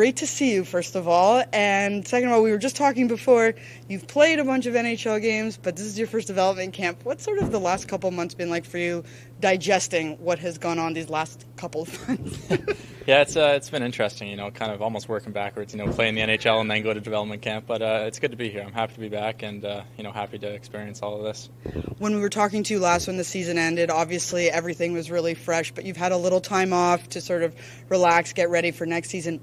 Great to see you, first of all. And second of all, we were just talking before, you've played a bunch of NHL games, but this is your first development camp. What's sort of the last couple of months been like for you, digesting what has gone on these last couple of months? Yeah, it's been interesting, kind of almost working backwards, playing the NHL and then go to development camp. But it's good to be here. I'm happy to be back and, happy to experience all of this. When we were talking to you last when the season ended, obviously everything was really fresh, but you've had a little time off to sort of relax, get ready for next season.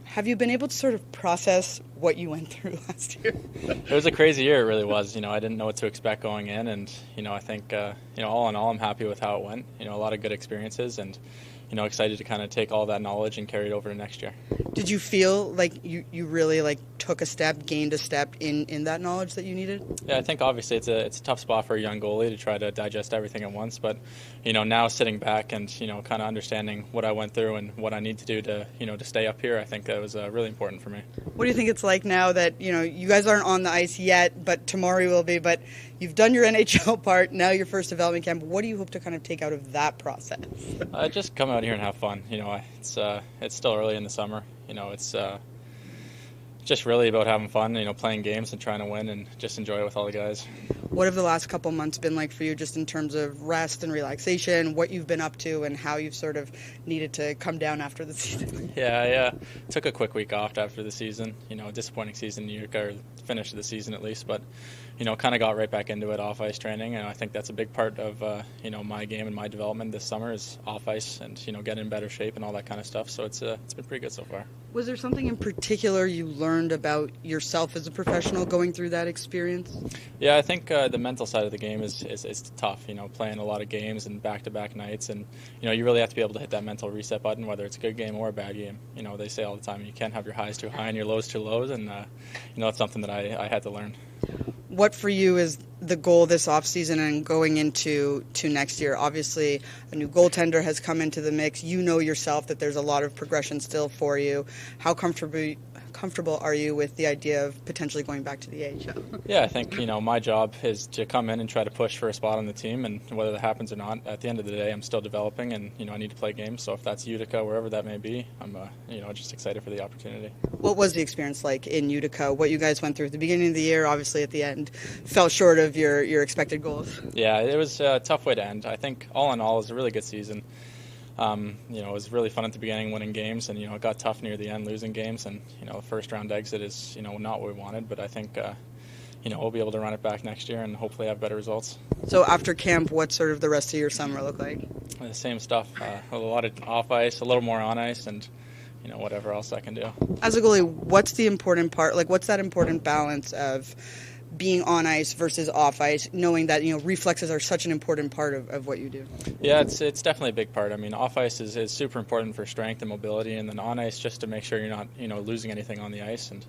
Have you been able to sort of process what you went through last year? It was a crazy year, it really was. I didn't know what to expect going in, and, I think, all in all, I'm happy with how it went. A lot of good experiences, and, excited to kind of take all that knowledge and carry it over to next year. Did you feel like you really took a step, gained a step in that knowledge that you needed? Yeah, I think obviously it's a tough spot for a young goalie to try to digest everything at once, but now sitting back and kind of understanding what I went through and what I need to do to to stay up here, I think that was really important for me. What do you think it's like now that you guys aren't on the ice yet, but tomorrow you will be, but you've done your NHL part, now your first development camp. What do you hope to kind of take out of that process? Just come out here and have fun. It's still early in the summer. It's just really about having fun, playing games and trying to win and just enjoy it with all the guys. What have the last couple months been like for you, just in terms of rest and relaxation, what you've been up to and how you've sort of needed to come down after the season? Yeah. Took a quick week off after the season. Disappointing season in Utica, or finish of the season at least, but kind of got right back into it, off ice training, and I think that's a big part of my game and my development this summer is off ice and getting in better shape and all that kind of stuff. So it's been pretty good so far. Was there something in particular you learned about yourself as a professional going through that experience? Yeah, I think the mental side of the game is tough. Playing a lot of games and back-to-back nights, and you really have to be able to hit that mental reset button, whether it's a good game or a bad game. They say all the time you can't have your highs too high and your lows too lows, and it's something that I had to learn. What for you is the goal this offseason and going into next year? Obviously, a new goaltender has come into the mix. You know yourself that there's a lot of progression still for you. How comfortable are you with the idea of potentially going back to the AHL? Yeah, I think, my job is to come in and try to push for a spot on the team, and whether that happens or not, at the end of the day, I'm still developing, and, I need to play games. So if that's Utica, wherever that may be, I'm, just excited for the opportunity. What was the experience like in Utica? What you guys went through at the beginning of the year, obviously at the end, fell short of your expected goals? Yeah, it was a tough way to end. I think all in all, it was a really good season. It was really fun at the beginning, winning games, and it got tough near the end, losing games, and the first round exit is not what we wanted, but I think we'll be able to run it back next year and hopefully have better results. So after camp, what sort of the rest of your summer look like? The same stuff, a lot of off ice, a little more on ice, and whatever else I can do. As a goalie, what's the important part? What's that important balance of being on ice versus off ice, knowing that reflexes are such an important part of what you do? Yeah, it's definitely a big part. I mean, off ice is super important for strength and mobility, and then on ice just to make sure you're not losing anything on the ice. And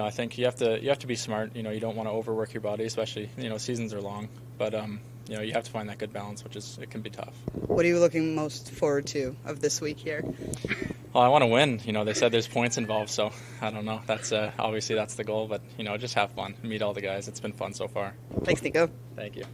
I think you have to be smart. You don't want to overwork your body, especially seasons are long. But you have to find that good balance, it can be tough. What are you looking most forward to of this week here? Well, I want to win. They said there's points involved, so I don't know. That's obviously that's the goal, but just have fun, meet all the guys. It's been fun so far. Thanks, Nico. Thank you.